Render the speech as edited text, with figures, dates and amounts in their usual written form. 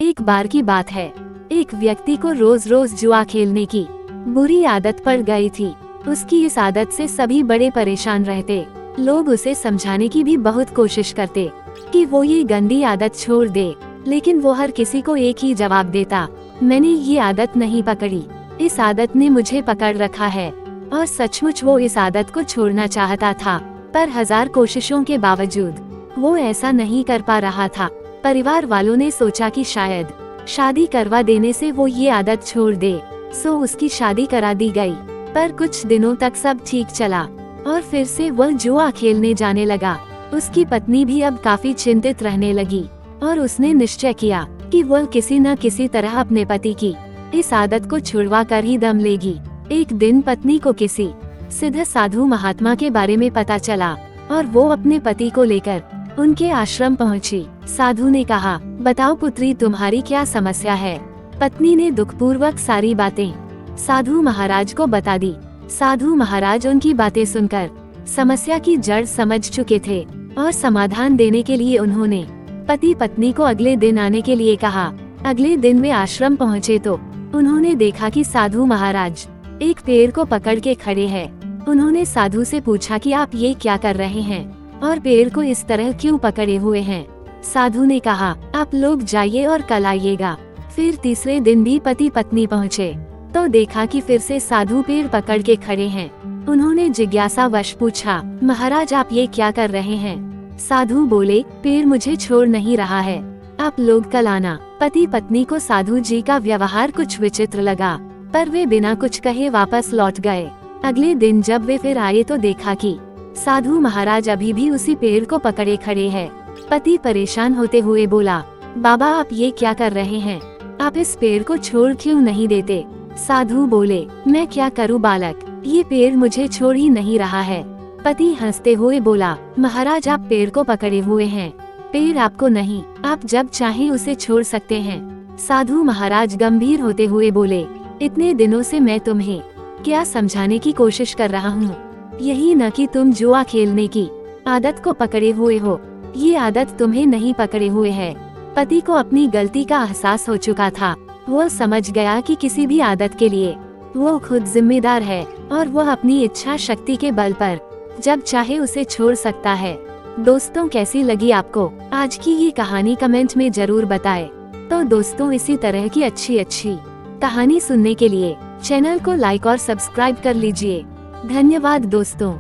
एक बार की बात है, एक व्यक्ति को रोज रोज जुआ खेलने की बुरी आदत पड़ गई थी। उसकी इस आदत से सभी बड़े परेशान रहते। लोग उसे समझाने की भी बहुत कोशिश करते कि वो ये गंदी आदत छोड़ दे, लेकिन वो हर किसी को एक ही जवाब देता, मैंने ये आदत नहीं पकड़ी, इस आदत ने मुझे पकड़ रखा है। और सचमुच वो इस आदत को छोड़ना चाहता था, पर हजार कोशिशों के बावजूद वो ऐसा नहीं कर पा रहा था। परिवार वालों ने सोचा कि शायद शादी करवा देने से वो ये आदत छोड़ दे, सो उसकी शादी करा दी गई। पर कुछ दिनों तक सब ठीक चला और फिर से वह जुआ खेलने जाने लगा। उसकी पत्नी भी अब काफी चिंतित रहने लगी और उसने निश्चय किया कि वह किसी न किसी तरह अपने पति की इस आदत को छुड़वा कर ही दम लेगी। एक दिन पत्नी को किसी सिद्ध साधु महात्मा के बारे में पता चला और वो अपने पति को लेकर उनके आश्रम पहुंची। साधु ने कहा, बताओ पुत्री, तुम्हारी क्या समस्या है। पत्नी ने दुखपूर्वक सारी बातें साधु महाराज को बता दी। साधु महाराज उनकी बातें सुनकर समस्या की जड़ समझ चुके थे और समाधान देने के लिए उन्होंने पति पत्नी को अगले दिन आने के लिए कहा। अगले दिन वे आश्रम पहुँचे तो उन्होंने देखा कि साधु महाराज एक पेड़ को पकड़ के खड़े हैं। उन्होंने साधु से पूछा कि आप ये क्या कर रहे हैं और पेड़ को इस तरह क्यों पकड़े हुए हैं। साधु ने कहा, आप लोग जाइए और कल आइएगा। फिर तीसरे दिन भी पति पत्नी पहुँचे तो देखा कि फिर से साधु पेड़ पकड़ के खड़े हैं। उन्होंने जिज्ञासावश पूछा, महाराज आप ये क्या कर रहे हैं। साधु बोले, पेड़ मुझे छोड़ नहीं रहा है, आप लोग कल आना। पति पत्नी को साधु जी का व्यवहार कुछ विचित्र लगा, पर वे बिना कुछ कहे वापस लौट गए। अगले दिन जब वे फिर आए तो देखा कि साधु महाराज अभी भी उसी पेड़ को पकड़े खड़े हैं। पति परेशान होते हुए बोला, बाबा आप ये क्या कर रहे हैं, आप इस पेड़ को छोड़ क्यों नहीं देते। साधु बोले, मैं क्या करूं बालक, ये पेड़ मुझे छोड़ ही नहीं रहा है। पति हंसते हुए बोला, महाराज आप पेड़ को पकड़े हुए हैं, पेड़ आपको नहीं, आप जब चाहे उसे छोड़ सकते हैं। साधु महाराज गंभीर होते हुए बोले, इतने दिनों से मैं तुम्हें क्या समझाने की कोशिश कर रहा हूँ, यही न कि तुम जुआ खेलने की आदत को पकड़े हुए हो, ये आदत तुम्हें नहीं पकड़े हुए है। पति को अपनी गलती का एहसास हो चुका था। वो समझ गया कि किसी भी आदत के लिए वो खुद जिम्मेदार है और वह अपनी इच्छा शक्ति के बल पर जब चाहे उसे छोड़ सकता है। दोस्तों कैसी लगी आपको आज की ये कहानी, कमेंट में जरूर बताएं। तो दोस्तों इसी तरह की अच्छी कहानी सुनने के लिए चैनल को लाइक और सब्सक्राइब कर लीजिए। धन्यवाद दोस्तों।